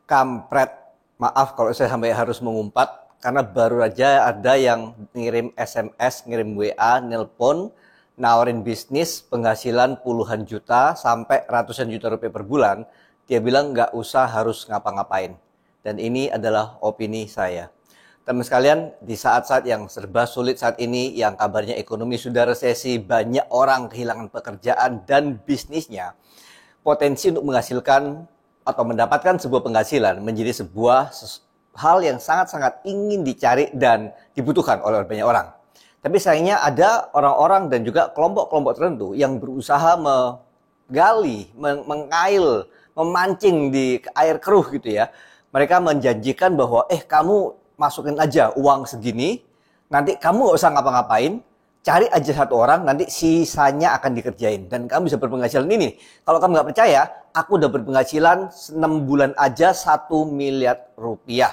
Kampret. Maaf kalau saya sampai harus mengumpat, karena baru aja ada yang ngirim SMS, ngirim WA, nelpon, nawarin bisnis penghasilan puluhan juta sampai ratusan juta rupiah per bulan. Dia bilang nggak usah harus ngapa-ngapain. Dan ini adalah opini saya. Teman sekalian, di saat-saat yang serba sulit saat ini, yang kabarnya ekonomi sudah resesi, banyak orang kehilangan pekerjaan dan bisnisnya, potensi untuk menghasilkan atau mendapatkan sebuah penghasilan menjadi sebuah hal yang sangat-sangat ingin dicari dan dibutuhkan oleh banyak orang. Tapi sayangnya ada orang-orang dan juga kelompok-kelompok tertentu yang berusaha menggali, mengail, memancing di air keruh gitu ya. Mereka menjanjikan bahwa kamu masukin aja uang segini, nanti kamu nggak usah ngapa-ngapain, cari aja satu orang, nanti sisanya akan dikerjain. Dan kamu bisa berpenghasilan ini. Kalau kamu nggak percaya, aku udah berpenghasilan 6 bulan aja 1 miliar rupiah.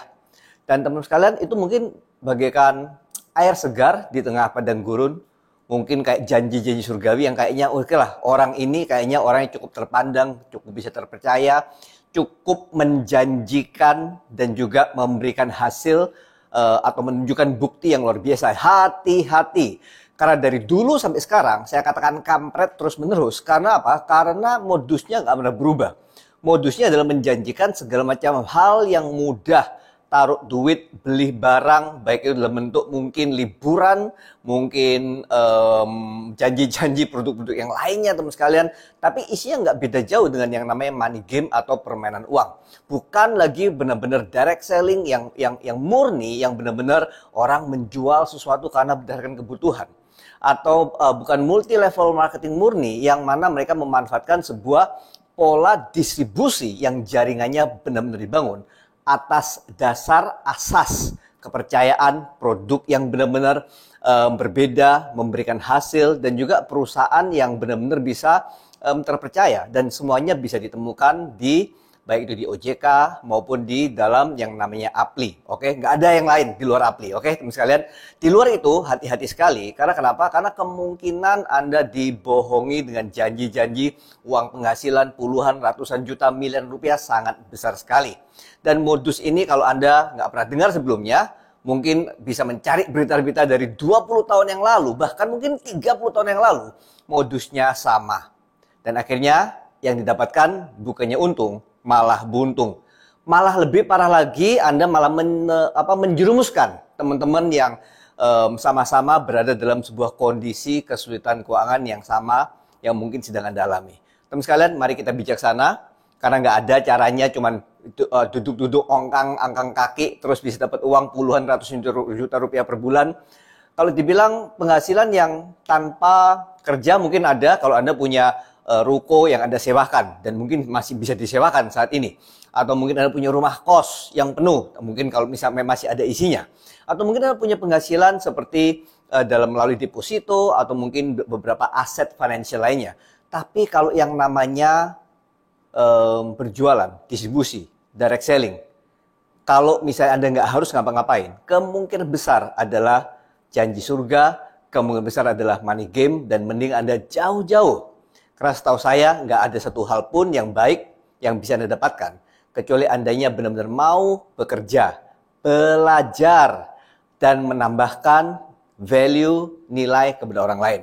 Dan teman sekalian, itu mungkin bagaikan air segar di tengah padang gurun. Mungkin kayak janji-janji surgawi yang kayaknya, oke lah, orang ini kayaknya orang yang cukup terpandang, cukup bisa terpercaya, cukup menjanjikan dan juga memberikan hasil atau menunjukkan bukti yang luar biasa. Hati-hati. Karena dari dulu sampai sekarang saya katakan kampret terus menerus. Karena apa? Karena modusnya nggak pernah berubah. Modusnya adalah menjanjikan segala macam hal yang mudah. Taruh duit, beli barang, baik itu dalam bentuk mungkin liburan, mungkin janji-janji produk-produk yang lainnya teman sekalian. Tapi isinya nggak beda jauh dengan yang namanya money game atau permainan uang. Bukan lagi benar-benar direct selling yang murni, yang benar-benar orang menjual sesuatu karena berdasarkan kebutuhan. Atau bukan multi level marketing murni yang mana mereka memanfaatkan sebuah pola distribusi yang jaringannya benar-benar dibangun atas dasar asas kepercayaan produk yang benar-benar berbeda, memberikan hasil, dan juga perusahaan yang benar-benar bisa terpercaya dan semuanya bisa ditemukan di baik itu di OJK maupun di dalam yang namanya Apply. Oke, nggak ada yang lain di luar Apply. Oke, teman sekalian, di luar itu hati-hati sekali. Karena kenapa? Karena kemungkinan Anda dibohongi dengan janji-janji uang penghasilan puluhan, ratusan juta, miliar rupiah sangat besar sekali. Dan modus ini kalau Anda nggak pernah dengar sebelumnya, mungkin bisa mencari berita-berita dari 20 tahun yang lalu, bahkan mungkin 30 tahun yang lalu, modusnya sama. Dan akhirnya yang didapatkan bukannya untung, malah buntung. Malah lebih parah lagi, Anda malah menjerumuskan teman-teman yang sama-sama berada dalam sebuah kondisi kesulitan keuangan yang sama yang mungkin sedang Anda alami. Teman sekalian, mari kita bijaksana, karena nggak ada caranya cuman duduk-duduk angkang kaki terus bisa dapat uang puluhan ratusan juta rupiah per bulan. Kalau dibilang penghasilan yang tanpa kerja mungkin ada kalau Anda punya ruko yang Anda sewakan dan mungkin masih bisa disewakan saat ini. Atau mungkin Anda punya rumah kos yang penuh, mungkin kalau misalnya masih ada isinya. Atau mungkin Anda punya penghasilan seperti dalam melalui deposito atau mungkin beberapa aset financial lainnya. Tapi kalau yang namanya berjualan, distribusi, direct selling, kalau misalnya Anda nggak harus ngapa-ngapain, kemungkinan besar adalah janji surga, kemungkinan besar adalah money game, dan mending Anda jauh-jauh. Karena setahu saya nggak ada satu hal pun yang baik yang bisa Anda dapatkan, kecuali Andanya benar-benar mau bekerja, belajar, dan menambahkan value, nilai kepada orang lain.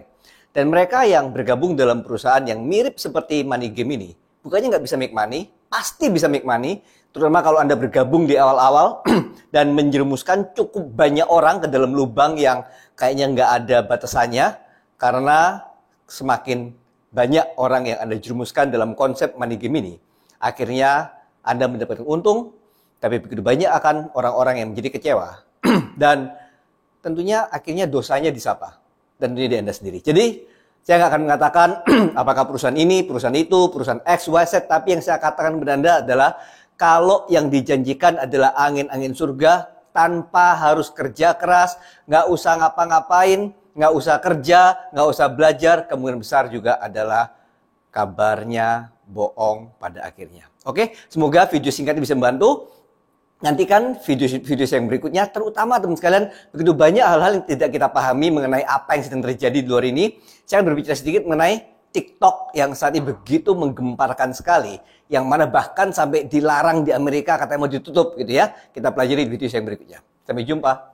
Dan mereka yang bergabung dalam perusahaan yang mirip seperti money game ini, bukannya nggak bisa make money, pasti bisa make money, terutama kalau Anda bergabung di awal-awal dan menjerumuskan cukup banyak orang ke dalam lubang yang kayaknya nggak ada batasannya, karena semakin banyak orang yang Anda jerumuskan dalam konsep money game ini, akhirnya Anda mendapatkan untung, tapi begitu banyak akan orang-orang yang menjadi kecewa. Dan tentunya akhirnya dosanya disapa. Dan tentunya di Anda sendiri. Jadi, saya nggak akan mengatakan apakah perusahaan ini, perusahaan itu, perusahaan X, Y, Z. Tapi yang saya katakan kepada Anda adalah kalau yang dijanjikan adalah angin-angin surga tanpa harus kerja keras, nggak usah ngapa-ngapain, nggak usah kerja, nggak usah belajar, kemungkinan besar juga adalah kabarnya bohong pada akhirnya. Oke, semoga video singkat ini bisa membantu. Nantikan video-video yang berikutnya, terutama teman sekalian, begitu banyak hal-hal yang tidak kita pahami mengenai apa yang sedang terjadi di luar ini. Saya akan berbicara sedikit mengenai TikTok yang saat ini begitu menggemparkan sekali, yang mana bahkan sampai dilarang di Amerika, katanya mau ditutup gitu ya. Kita pelajari di video yang berikutnya. Sampai jumpa.